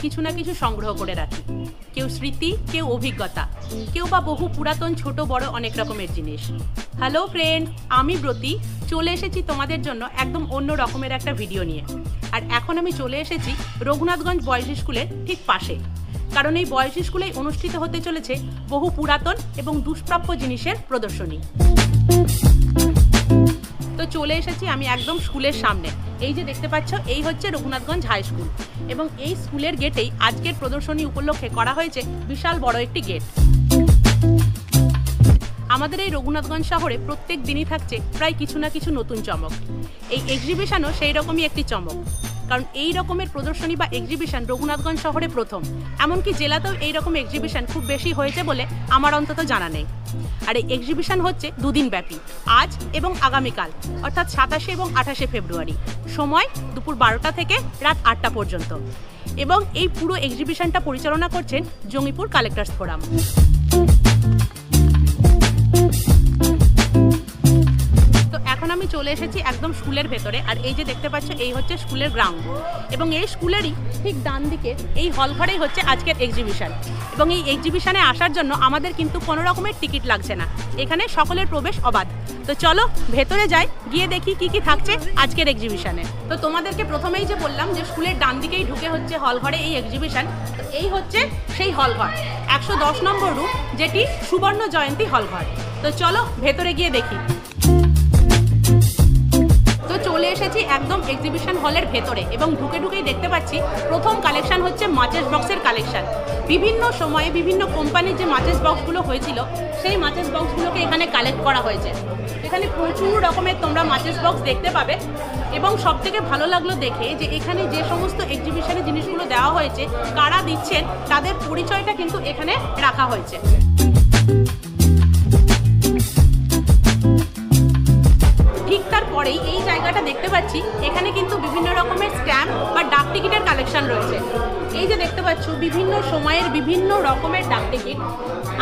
কিছু না কিছু সংগ্রহ করে রাখি, কেউ স্মৃতি, কেউ অভিজ্ঞতা, কেউ বা বহু পুরাতন ছোট বড় অনেক রকমের জিনিস। হ্যালো ফ্রেন্ড, আমি ব্রতী চলে এসেছি তোমাদের জন্য একদম অন্য রকমের একটা ভিডিও নিয়ে। আর এখন আমি চলে এসেছি রঘুনাথগঞ্জ বয়েজ স্কুলের ঠিক পাশে, কারণ এই বয়েজ স্কুলেই অনুষ্ঠিত হতে চলেছে বহু পুরাতন এবং দুষ্প্রাপ্য জিনিসের প্রদর্শনী। তো চলে এসেছি আমি একদম স্কুলের সামনে। এই যে দেখতে পাচ্ছ, এই হচ্ছে রঘুনাথগঞ্জ হাই স্কুল, এবং এই স্কুলের গেটেই আজকের প্রদর্শনী উপলক্ষে করা হয়েছে বিশাল বড় একটি গেট। আমাদের এই রঘুনাথগঞ্জ শহরে প্রত্যেক দিনই থাকছে প্রায় কিছু না কিছু নতুন চমক। এই এক্সিবিশনও সেই রকমই একটি চমক, কারণ এই রকমের প্রদর্শনী বা এক্সিবিশন রঘুনাথগঞ্জ শহরে প্রথম। এমনকি জেলাতেও এই রকম এক্সিবিশন খুব বেশি হয়েছে বলে আমার অন্তত জানা নেই। আর এই এক্সিবিশন হচ্ছে দুদিন ব্যাপী, আজ এবং আগামীকাল, অর্থাৎ 27 এবং 28 ফেব্রুয়ারি। সময় দুপুর 12টা থেকে রাত 8টা পর্যন্ত। এবং এই পুরো এক্সিবিশনটা পরিচালনা করছেন জঙ্গিপুর কালেক্টরস ফোরাম। এখন আমি চলে এসেছি একদম স্কুলের ভেতরে। আর এই যে দেখতে পাচ্ছ, এই হচ্ছে স্কুলের গ্রাউন্ড, এবং এই স্কুলেরই ঠিক ডান দিকে এই হল ঘরেই হচ্ছে আজকের এক্সিবিশন। এবং এই এক্সিবিশনে আসার জন্য আমাদের কিন্তু কোনো রকমের টিকিট লাগছে না, এখানে সকলের প্রবেশ অবাধ। তো চলো ভেতরে যাই, গিয়ে দেখি কি কি থাকছে আজকের এক্সিবিশনে। তো তোমাদেরকে প্রথমেই যে বললাম যে স্কুলের ডান দিকেই ঢুকে হচ্ছে হল ঘরে এই এক্সিবিশন। তো এই হচ্ছে সেই হল ঘর, 110 নম্বর রুম, যেটি সুবর্ণ জয়ন্তী হল ঘর। তো চলো ভেতরে গিয়ে দেখি। তো চলে এসেছি একদম এক্সিবিশন হলের ভেতরে, এবং ঢুকেই দেখতে পাচ্ছি প্রথম কালেকশন হচ্ছে মাচেস বক্সের কালেকশন। বিভিন্ন সময়ে বিভিন্ন কোম্পানির যে মাচেস বক্সগুলো হয়েছিল, সেই মাচেস বক্সগুলোকে এখানে কালেক্ট করা হয়েছে। এখানে প্রচুর রকমের তোমরা মাচেস বক্স দেখতে পাবে। এবং সব থেকে ভালো লাগলো দেখে যে এখানে যে সমস্ত এক্সিবিশনে জিনিসগুলো দেওয়া হয়েছে, কারা দিচ্ছেন তাদের পরিচয়টা কিন্তু এখানে রাখা হয়েছে। ঠিক তারপরেই এই জায়গাটা দেখতে পাচ্ছি, এখানে কিন্তু বিভিন্ন রকমের স্ট্যাম্প বা ডাক টিকিটের কালেকশন রয়েছে। এই যে দেখতে পাচ্ছ, বিভিন্ন সময়ের বিভিন্ন রকমের ডাক টিকিট।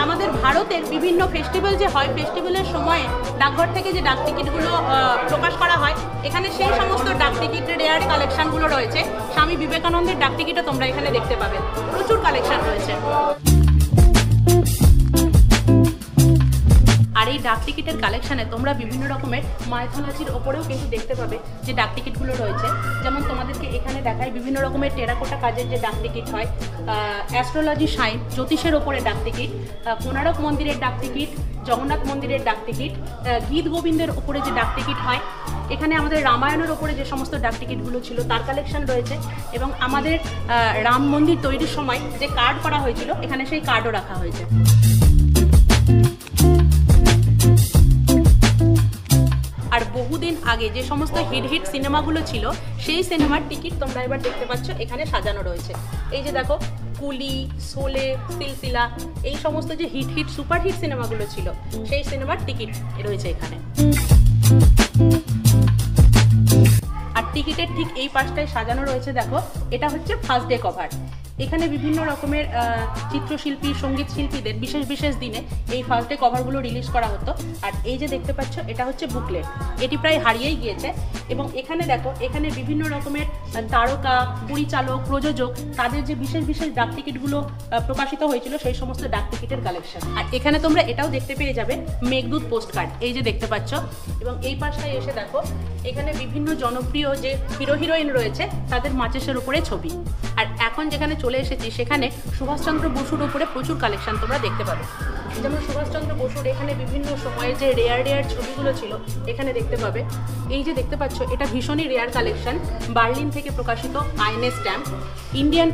আমাদের ভারতের বিভিন্ন ফেস্টিভ্যাল যে হয়, ফেস্টিভ্যালের সময়ে ডাকঘর থেকে যে ডাক টিকিটগুলো প্রকাশ করা হয়, এখানে সেই সমস্ত ডাক টিকিটের রেয়ার কালেকশনগুলো রয়েছে। স্বামী বিবেকানন্দের ডাক টিকিটও তোমরা এখানে দেখতে পাবে, প্রচুর কালেকশন রয়েছে। আর এই ডাক টিকিটের কালেকশানে তোমরা বিভিন্ন রকমের মাইথোলজির ওপরেও কিন্তু দেখতে পাবে যে ডাক টিকিটগুলো রয়েছে। যেমন তোমাদেরকে এখানে দেখায় বিভিন্ন রকমের টেরাকোটা কাজের যে ডাক টিকিট হয়, অ্যাস্ট্রোলজি সাইন জ্যোতিষের ওপরে ডাক টিকিট, কোণারক মন্দিরের ডাক টিকিট, জগন্নাথ মন্দিরের ডাক টিকিট, গীত গোবিন্দের ওপরে যে ডাক টিকিট হয়, এখানে আমাদের রামায়ণের ওপরে যে সমস্ত ডাক টিকিটগুলো ছিল তার কালেকশন রয়েছে। এবং আমাদের রাম মন্দির তৈরির সময় যে কার্ড করা হয়েছিল, এখানে সেই কার্ডও রাখা হয়েছে। আর বহুদিন আগে যে সমস্ত হিট সিনেমাগুলো ছিল, সেই সিনেমার টিকিট তোমরা এবার দেখতে পাচ্ছ এখানে সাজানো রয়েছে। এই যে দেখো, কুলি, শোলে, সিলসিলা, এই সমস্ত যে হিট সুপারহিট সিনেমাগুলো ছিল, সেই সিনেমার টিকিট রয়েছে এখানে। আর টিকিটের ঠিক এই পাশটায় সাজানো রয়েছে, দেখো, এটা হচ্ছে ফার্স্ট ডে কভার। এখানে বিভিন্ন রকমের চিত্রশিল্পী, সঙ্গীত শিল্পীদের বিশেষ দিনে এই ফার্স্ট ডে কভারগুলো রিলিজ করা হতো। আর এই যে দেখতে পাচ্ছ, এটা হচ্ছে বুকলেট, এটি প্রায় হারিয়েই গিয়েছে। এবং এখানে দেখো, এখানে বিভিন্ন রকমের তারকা, পরিচালক, প্রযোজক, তাদের যে বিশেষ ডাক টিকিটগুলো প্রকাশিত হয়েছিল, সেই সমস্ত ডাক টিকিটের কালেকশন। আর এখানে তোমরা এটাও দেখতে পেয়ে যাবে মেঘদূত পোস্ট কার্ড, এই যে দেখতে পাচ্ছ। এবং এই পাশটায় এসে দেখো, এখানে বিভিন্ন জনপ্রিয় যে হিরোইন রয়েছে, তাদের মাচেসের উপরে ছবি। আর এখন যেখানে চলে এসেছি, সেখানে সুভাষচন্দ্র বসুর উপরে প্রচুর কালেকশন তোমরা দেখতে পাবে। যেমন সুভাষচন্দ্র বসুর এখানে বিভিন্ন সময়ে যে রেয়ার ছবিগুলো ছিল, এখানে দেখতে পাবে। এই যে দেখতে পাচ্ছ, এটা ভীষণই রেয়ার কালেকশন, বার্লিন থেকে প্রকাশিত আইএনএ স্ট্যাম্প। ইন্ডিয়ান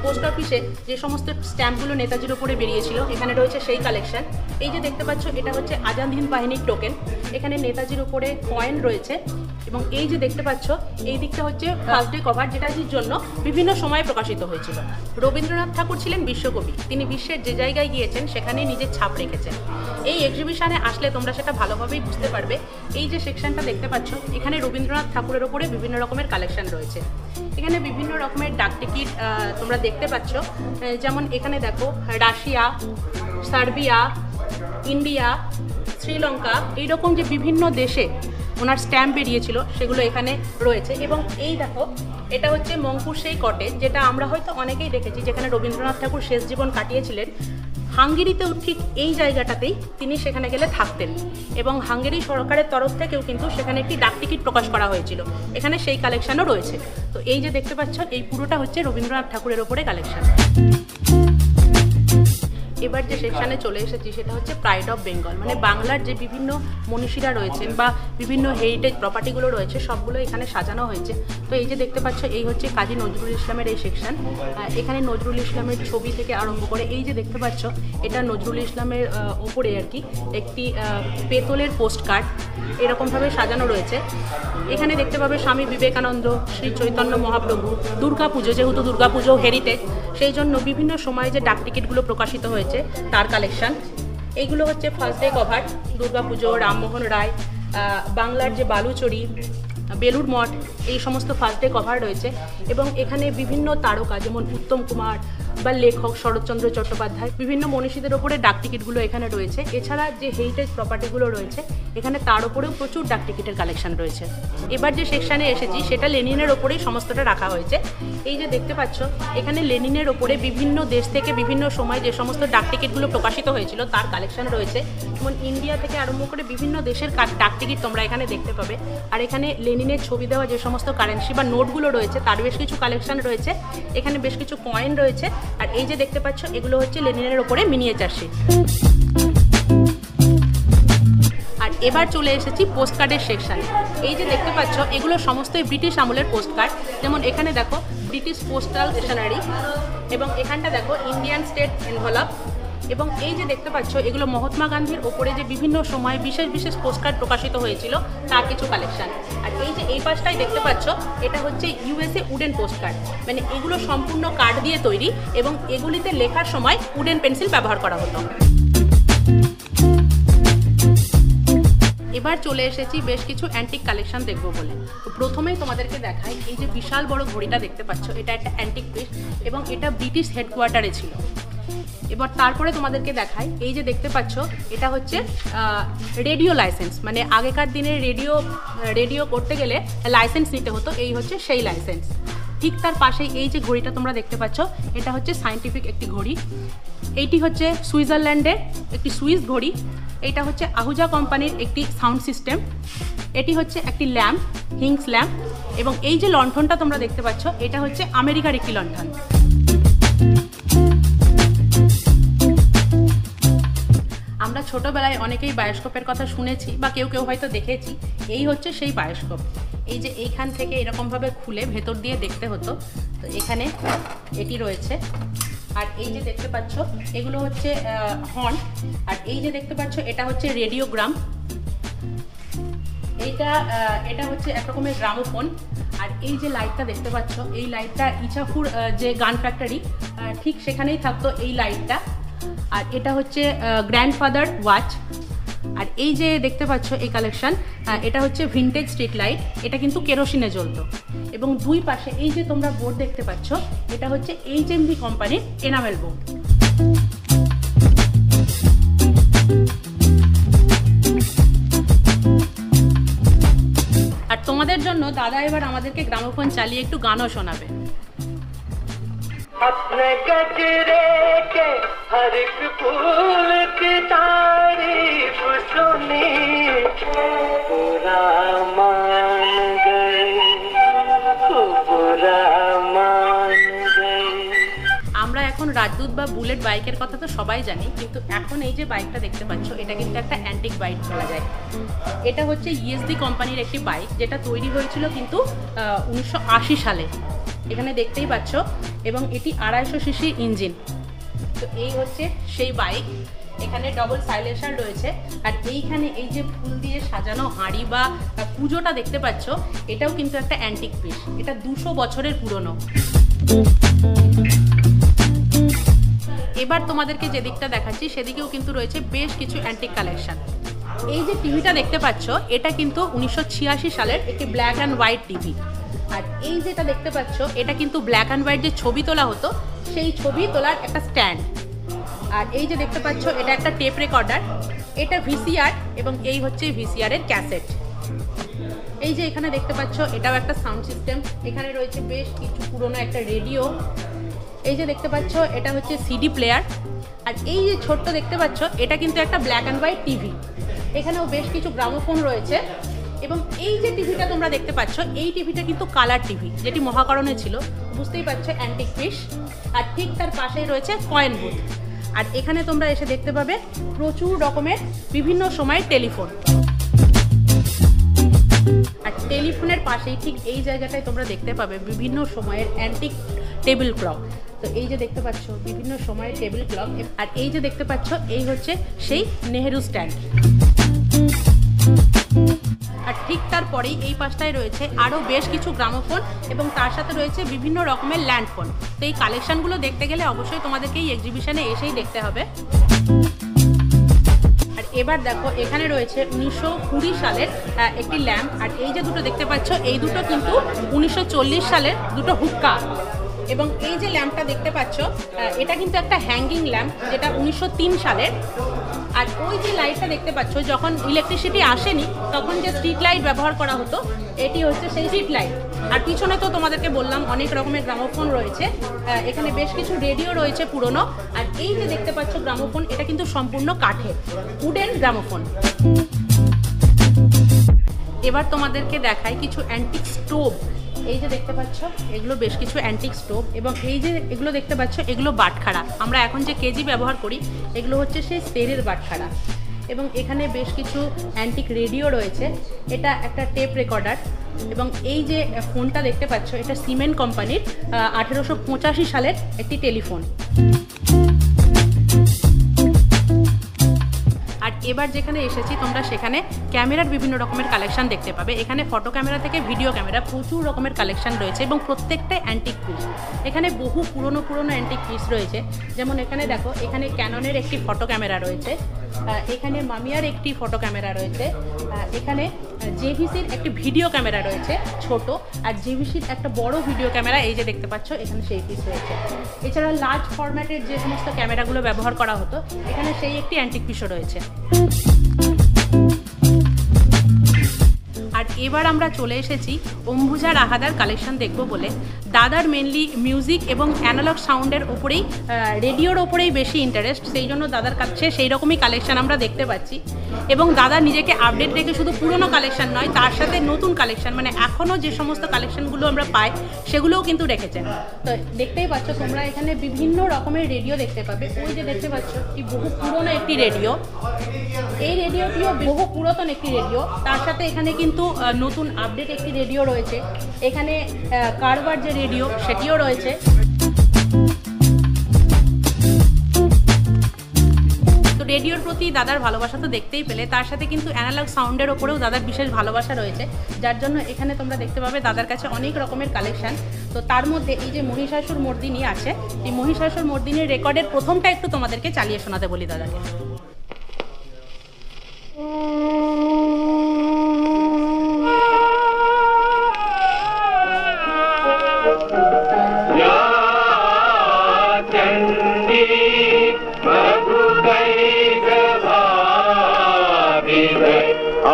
পোস্ট অফিসে যে সমস্ত স্ট্যাম্পগুলো নেতাজির উপরে বেরিয়েছিল, এখানে রয়েছে সেই কালেকশন। এই যে দেখতে পাচ্ছ, এটা হচ্ছে আজাদ হিন্দ বাহিনীর টোকেন, এখানে নেতাজির উপরে কয়েন রয়েছে। এবং এই যে দেখতে পাচ্ছ, এই দিকটা হচ্ছে ফার্স্ট ডে কভার, যেটার জন্য বিভিন্ন সময়ে প্রকাশিত হয়েছিল। রবীন্দ্রনাথ ঠাকুর ছিলেন বিশ্বকবি, তিনি বিশ্বের যে জায়গায় গিয়েছেন সেখানেই নিজের ছাপ রেখেছেন। এই এক্সিবিশনে আসলে তোমরা সেটা ভালোভাবেই বুঝতে পারবে। এই যে সেকশনটা দেখতে পাচ্ছ, এখানে রবীন্দ্রনাথ ঠাকুরের ওপরে বিভিন্ন রকমের কালেকশন রয়েছে। এখানে বিভিন্ন রকমের ডাক টিকিট তোমরা দেখতে পাচ্ছ। যেমন এখানে দেখো, রাশিয়া, সার্বিয়া, ইন্ডিয়া, শ্রীলঙ্কা, এইরকম যে বিভিন্ন দেশে ওনার স্ট্যাম্প বেরিয়েছিল সেগুলো এখানে রয়েছে। এবং এই দেখো, এটা হচ্ছে মঙ্কুর সেই কটেজ, যেটা আমরা হয়তো অনেকেই দেখেছি, যেখানে রবীন্দ্রনাথ ঠাকুর শেষ জীবন কাটিয়েছিলেন। হাঙ্গেরিতেও ঠিক এই জায়গাটাতেই তিনি সেখানে গেলে থাকতেন, এবং হাঙ্গেরি সরকারের তরফ থেকেও কিন্তু সেখানে একটি ডাকটিকিট প্রকাশ করা হয়েছিল। এখানে সেই কালেকশনও রয়েছে। তো এই যে দেখতে পাচ্ছ, এই পুরোটা হচ্ছে রবীন্দ্রনাথ ঠাকুরের ওপরে কালেকশন। এবার যে সেকশানে চলে এসেছি সেটা হচ্ছে প্রাইড অফ বেঙ্গল, মানে বাংলার যে বিভিন্ন মনীষীরা রয়েছেন বা বিভিন্ন হেরিটেজ প্রপার্টিগুলো রয়েছে সবগুলো এখানে সাজানো হয়েছে। তো এই যে দেখতে পাচ্ছ, এই হচ্ছে কাজী নজরুল ইসলামের এই সেকশন। এখানে নজরুল ইসলামের ছবি থেকে আরম্ভ করে এই যে দেখতে পাচ্ছ, এটা নজরুল ইসলামের ওপরে আর কি একটি পেতলের পোস্ট কার্ড এরকমভাবে সাজানো রয়েছে। এখানে দেখতে পাবে স্বামী বিবেকানন্দ, শ্রী চৈতন্য মহাপ্রভু, দুর্গা পুজো, যেহেতু দুর্গা পুজো হেরিটেজ, সেই জন্য বিভিন্ন সময়ে যে ডাক টিকিটগুলো প্রকাশিত হয়েছে তার কালেকশন। এইগুলো হচ্ছে ফার্স্ট ডে কভার, দুর্গা পুজো, রামমোহন রায়, বাংলার যে বালুচরি, বেলুড় মঠ, এই সমস্ত ফার্স্ট ডে কভার রয়েছে। এবং এখানে বিভিন্ন তারকা যেমন উত্তম কুমার বা লেখক শরৎচন্দ্র চট্টোপাধ্যায়, বিভিন্ন মনীষীদের ওপরে ডাক টিকিটগুলো এখানে রয়েছে। এছাড়া যে হেরিটেজ প্রপার্টিগুলো রয়েছে এখানে তার ওপরেও প্রচুর ডাক টিকিটের কালেকশন রয়েছে। এবার যে সেকশানে এসেছি সেটা লেনিনের ওপরেই সমস্তটা রাখা হয়েছে। এই যে দেখতে পাচ্ছ, এখানে লেনিনের ওপরে বিভিন্ন দেশ থেকে বিভিন্ন সময় যে সমস্ত ডাক টিকিটগুলো প্রকাশিত হয়েছিল তার কালেকশন রয়েছে। যেমন ইন্ডিয়া থেকে আরম্ভ করে বিভিন্ন দেশের ডাক টিকিট তোমরা এখানে দেখতে পাবে। আর এখানে লেনিনের ছবি দেওয়া যে সমস্ত কারেন্সি বা নোটগুলো রয়েছে তার বেশ কিছু কালেকশন রয়েছে। এখানে বেশ কিছু কয়েন রয়েছে। আর এই যে দেখতে পাচ্ছ, এগুলো হচ্ছে লেনিনের ওপরে মিনিয়েচার শিট। আর এবার চলে এসেছি পোস্ট কার্ডের সেকশানে। এই যে দেখতে পাচ্ছ, এগুলো সমস্তই ব্রিটিশ আমলের পোস্ট কার্ড। যেমন এখানে দেখো ব্রিটিশ পোস্টাল স্টেশনারি, এবং এখানটা দেখো ইন্ডিয়ান স্টেট এনভেলপ। এবং এই যে দেখতে পাচ্ছ, এগুলো মহাত্মা গান্ধীর ওপরে যে বিভিন্ন সময় বিশেষ বিশেষ পোস্ট কার্ড প্রকাশিত হয়েছিল তার কিছু কালেকশন। আর এই যে এই পাশটাই দেখতে পাচ্ছ, এটা হচ্ছে ইউএসএ উডেন পোস্ট কার্ড, মানে এগুলো সম্পূর্ণ কাঠ দিয়ে তৈরি এবং এগুলিতে লেখার সময় উডেন পেন্সিল ব্যবহার করা হতো। এবার চলে এসেছি বেশ কিছু অ্যান্টিক কালেকশন দেখবো বলে। তো প্রথমেই তোমাদেরকে দেখাই, এই যে বিশাল বড় ঘড়িটা দেখতে পাচ্ছ, এটা একটা অ্যান্টিক পিস এবং এটা ব্রিটিশ হেডকোয়ার্টারে ছিল। এবার তারপরে তোমাদেরকে দেখাই, এই যে দেখতে পাচ্ছ, এটা হচ্ছে রেডিও লাইসেন্স, মানে আগেকার দিনে রেডিও করতে গেলে লাইসেন্স নিতে হতো, এই হচ্ছে সেই লাইসেন্স। ঠিক তার পাশেই এই যে ঘড়িটা তোমরা দেখতে পাচ্ছ, এটা হচ্ছে সায়েন্টিফিক একটি ঘড়ি। এইটি হচ্ছে সুইজারল্যান্ডের একটি সুইস ঘড়ি। এটা হচ্ছে আহুজা কোম্পানির একটি সাউন্ড সিস্টেম। এটি হচ্ছে একটি ল্যাম্প, হিংস ল্যাম্প। এবং এই যে লণ্ঠনটা তোমরা দেখতে পাচ্ছ, এটা হচ্ছে আমেরিকার একটি লণ্ঠন। আমরা ছোটবেলায় অনেকেই বায়োস্কোপের কথা শুনেছি বা কেউ কেউ হয়তো দেখেছি। এই হচ্ছে সেই বায়োস্কোপ। এই যে এইখান থেকে এরকমভাবে খুলে ভেতর দিয়ে দেখতে হতো। তো এখানে এটি রয়েছে। আর এই যে দেখতে পাচ্ছ, এগুলো হচ্ছে হর্ন। আর এই যে দেখতে পাচ্ছ, এটা হচ্ছে রেডিওগ্রাম। এটা হচ্ছে এক রকমের গ্রামোফোন। আর এই যে লাইটটা দেখতে পাচ্ছ, এই লাইটটা ইছাপুর যে গান ফ্যাক্টরি ঠিক সেখানেই থাকতো এই লাইটটা। আর এটা হচ্ছে গ্র্যান্ডফাদার ওয়াচ। আর এই যে দেখতে পাচ্ছ এই কালেকশন, এটা হচ্ছে ভিনটেজ স্ট্রিট লাইট। এটা কিন্তু কেরোসিনে জ্বলতো। এবং দুই পাশে এই যে তোমরা বোর্ড দেখতে পাচ্ছ, এটা হচ্ছে HMV কোম্পানির এনামেল বোর্ড। আর তোমাদের জন্য দাদা এবার আমাদেরকে গ্রামোফোন চালিয়ে একটু গানও শোনাবে। अपने गजरे के हर एक फूल की तारीफ सुनी, बुरा मान गए, बुरा मान गए। আমরা এখন রাজদূত বা বুলেট বাইকের কথা তো সবাই জানি, কিন্তু এখন এই যে বাইকটা দেখতে পাচ্ছ, এটা কিন্তু একটা অ্যান্টিক বাইক বলা যায়। এটা হচ্ছে ESD কোম্পানির একটি বাইক, যেটা তৈরি হয়েছিল কিন্তু 1980 সালে। এখানে দেখতেই পাচ্ছ, এবং এটি 250 সিসি ইঞ্জিন। তো এই হচ্ছে সেই বাইক। এখানে ডবল সাইলেন্সার রয়েছে। আর এইখানে এই যে ফুল দিয়ে সাজানো হাঁড়ি বা পুজোটা দেখতে পাচ্ছ, এটাও কিন্তু একটা অ্যান্টিক পিস। এটা 200 বছরের পুরনো। এবার তোমাদেরকে যে দিকটা দেখাচ্ছি সেদিকেও কিন্তু রয়েছে বেশ কিছু অ্যান্টিক কালেকশন। এই যে টিভিটা দেখতে পাচ্ছ, এটা কিন্তু 1986 সালের একটি ব্ল্যাক অ্যান্ড হোয়াইট টিভি। আর এই যেটা দেখতে পাচ্ছ, এটা কিন্তু ব্ল্যাক অ্যান্ড হোয়াইট যে ছবি তোলা হতো সেই ছবি তোলার একটা স্ট্যান্ড। আর এই যে দেখতে পাচ্ছ, এটা একটা টেপ রেকর্ডার। এটা VCR এবং এই হচ্ছে VCR এর ক্যাসেট। এই যে এখানে দেখতে পাচ্ছ এটাও একটা সাউন্ড সিস্টেম, এখানে রয়েছে বেশ কিছু পুরনো একটা রেডিও। এই যে দেখতে পাচ্ছ এটা হচ্ছে সিডি প্লেয়ার। আর এই যে ছোট্ট দেখতে পাচ্ছ এটা কিন্তু একটা ব্ল্যাক অ্যান্ড হোয়াইট টিভি। এখানেও বেশ কিছু গ্রামোফোন রয়েছে। এবং এই যে টিভিটা তোমরা দেখতে পাচ্ছ এই টিভিটা কিন্তু কালার টিভি, যেটি মহাকরণে ছিল, বুঝতেই পারছো অ্যান্টিক পিস। আর ঠিক তার পাশেই রয়েছে কয়েন বুথ। আর এখানে তোমরা এসে দেখতে পাবে প্রচুর রকমের বিভিন্ন সময়ের টেলিফোন। আর টেলিফোনের পাশেই ঠিক এই জায়গাটায় তোমরা দেখতে পাবে বিভিন্ন সময়ের অ্যান্টিক টেবিল ক্লক। তো এই যে দেখতে পাচ্ছ বিভিন্ন সময়ের টেবিল ক্লক। আর এই যে দেখতে পাচ্ছ এই হচ্ছে সেই নেহেরু স্ট্যান্ড। আর ঠিক তারপরেই এই পাশটায় রয়েছে আরও বেশ কিছু গ্রামোফোন এবং তার সাথে রয়েছে বিভিন্ন রকমের ল্যান্ডফোন। তো এই কালেকশানগুলো দেখতে গেলে অবশ্যই তোমাদেরকে এই এক্সিবিশনে এসেই দেখতে হবে। আর এবার দেখো এখানে রয়েছে 1920 সালের একটি ল্যাম্প। আর এই যে দুটো দেখতে পাচ্ছ এই দুটো কিন্তু 1940 সালের দুটো হুক্কা। এবং এই যে ল্যাম্পটা দেখতে পাচ্ছ এটা কিন্তু একটা হ্যাঙ্গিং ল্যাম্প, যেটা 1903 সালের। আর ওই যে লাইটটা দেখতে পাচ্ছ যখন ইলেকট্রিসিটি আসেনি তখন যে স্ট্রিট লাইট ব্যবহার করা হতো, এটি হচ্ছে সেই স্ট্রিট লাইট। আর পিছনে তো তোমাদেরকে বললাম অনেক রকমের গ্রামোফোন রয়েছে, এখানে বেশ কিছু রেডিও রয়েছে পুরনো। আর এই যে দেখতে পাচ্ছ গ্রামোফোন এটা কিন্তু সম্পূর্ণ কাঠের, উডেন গ্রামোফোন। এবার তোমাদেরকে দেখাই কিছু অ্যান্টিক স্টোভ। এই যে দেখতে পাচ্ছ এগুলো বেশ কিছু অ্যান্টিক স্টোভ। এবং এই যে এগুলো দেখতে পাচ্ছ এগুলো বাটখারা। আমরা এখন যে কেজি ব্যবহার করি এগুলো হচ্ছে সেই স্টেরের বাটখারা। এবং এখানে বেশ কিছু অ্যান্টিক রেডিও রয়েছে, এটা একটা টেপ রেকর্ডার। এবং এই যে ফোনটা দেখতে পাচ্ছ এটা সিমেন্ট কোম্পানির 1885 সালের একটি টেলিফোন। আর এবার যেখানে এসেছি তোমরা সেখানে ক্যামেরার বিভিন্ন রকমের কালেকশন দেখতে পাবে। এখানে ফটো ক্যামেরা থেকে ভিডিও ক্যামেরা প্রচুর রকমের কালেকশন রয়েছে এবং প্রত্যেকটাই অ্যান্টিক পিস। এখানে বহু পুরনো অ্যান্টিক পিস রয়েছে। যেমন এখানে দেখো এখানে ক্যাননের একটি ফটো ক্যামেরা রয়েছে, এখানে মামিয়ার একটি ফটো ক্যামেরা রয়েছে, এখানে জেভিসির একটি ভিডিও ক্যামেরা রয়েছে ছোট, আর জেভিসির একটা বড় ভিডিও ক্যামেরা এই যে দেখতে পাচ্ছ এখানে সেই পিস রয়েছে। এছাড়া লার্জ ফরম্যাটের যে সমস্ত ক্যামেরাগুলো ব্যবহার করা হতো এখানে সেই একটি অ্যান্টিক পিসও রয়েছে। আর এবার আমরা চলে এসেছি অম্বুজা রাহাদার কালেকশন দেখব বলে। দাদার মেনলি মিউজিক এবং অ্যানালগ সাউন্ডের ওপরেই, রেডিওর ওপরেই বেশি ইন্টারেস্ট, সেই জন্য দাদার কাছে সেই রকমই কালেকশন আমরা দেখতে পাচ্ছি। এবং দাদা নিজেকে আপডেট রেখে শুধু পুরনো কালেকশন নয়, তার সাথে নতুন কালেকশন, মানে এখনও যে সমস্ত কালেকশনগুলো আমরা পাই সেগুলোও কিন্তু রেখেছেন। তো দেখতেই পাচ্ছ তোমরা এখানে বিভিন্ন রকমের রেডিও দেখতে পাবে। ওই যে দেখতে পাচ্ছ কি বহু পুরনো একটি রেডিও, এই রেডিওটিও বহু পুরাতন একটি রেডিও। তার সাথে এখানে কিন্তু নতুন আপডেট একটি রেডিও রয়েছে। এখানে কারবার যে রেডিও সেটিও রয়েছে। তো রেডিওর প্রতি দাদার ভালোবাসা তো দেখতেই পেলে, তার সাথে কিন্তু অ্যানালগ সাউন্ডের ওপরেও দাদার বিশেষ ভালোবাসা রয়েছে, যার জন্য এখানে তোমরা দেখতে পাবে দাদার কাছে অনেক রকমের কালেকশন। তো তার মধ্যে এই যে মহিষাসুর মর্দিনী আছে, এই মহিষাসুর মর্দিনীর রেকর্ডের প্রথমটা একটু তোমাদেরকে চালিয়ে শোনাতে বলি দাদাকে।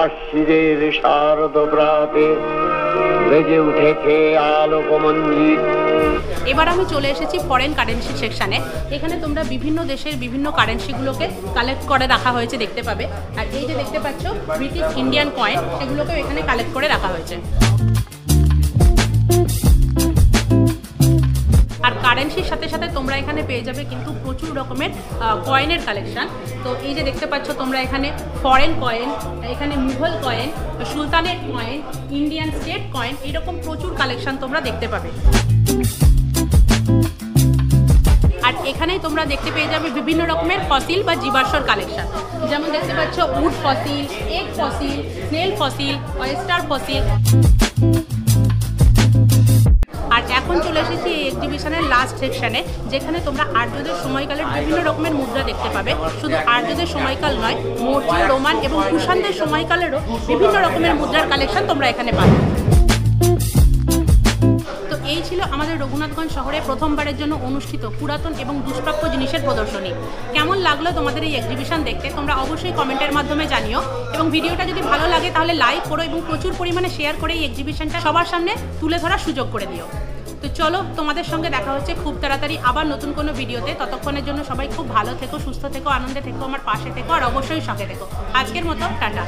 আশ্বিরের শারদ প্রাতে বেজে উঠেছে আলোকমঞ্জিত। এবার আমি চলে এসেছি ফরেন কারেন্সি সেকশানে। এখানে তোমরা বিভিন্ন দেশের বিভিন্ন কারেন্সিগুলোকে কালেক্ট করে রাখা হয়েছে দেখতে পাবে। আর এই যে দেখতে পাচ্ছ ব্রিটিশ ইন্ডিয়ান কয়েন, সেগুলোকেও এখানে কালেক্ট করে রাখা হয়েছে। আর কারেন্সির সাথে সাথে তোমরা এখানে পেয়ে যাবে কিন্তু প্রচুর রকমের কয়েনের কালেকশন। তো এই যে দেখতে পাচ্ছ তোমরা এখানে ফরেন কয়েন, এখানে মুঘল কয়েন, সুলতানের কয়েন, ইন্ডিয়ান স্টেট কয়েন, এরকম প্রচুর কালেকশন তোমরা দেখতে পাবে। আর এখানেই তোমরা দেখতে পেয়ে যাবে বিভিন্ন রকমের ফসিল বা জীবাশ্মর কালেকশন। যেমন দেখতে পাচ্ছ wood fossil, egg fossil, snail fossil, oyster fossil. আর এখন চলে এসেছি এই এক্সিবিশনের লাস্ট সেকশানে, যেখানে তোমরা আর্যদের সময়কালের বিভিন্ন রকমের মুদ্রা দেখতে পাবে। শুধু আর্যদের সময়কাল নয়, মৌর্য, রোমান এবং কুষাণদের সময়কালেরও বিভিন্ন রকমের মুদ্রার কালেকশন তোমরা এখানে পাবে। তো এই ছিল আমাদের রঘুনাথগঞ্জ শহরে প্রথমবারের জন্য অনুষ্ঠিত পুরাতন এবং দুষ্প্রাপ্য জিনিসের প্রদর্শনী। কেমন লাগলো তোমাদের এই এক্সিবিশন দেখতে তোমরা অবশ্যই কমেন্টের মাধ্যমে জানিও, এবং ভিডিওটা যদি ভালো লাগে তাহলে লাইক করো এবং প্রচুর পরিমাণে শেয়ার করে এই এক্সিবিশনটা সবার সামনে তুলে ধরার সুযোগ করে দিও। তো চলো, তোমাদের সঙ্গে দেখা হচ্ছে খুব তাড়াতাড়ি আবার নতুন কোনো ভিডিওতে। ততক্ষণের জন্য সবাই খুব ভালো থেকো, সুস্থ থেকো, আনন্দে থেকো, আমার পাশে থেকো, আর অবশ্যই সঙ্গে থেকো। আজকের মতো টাটা।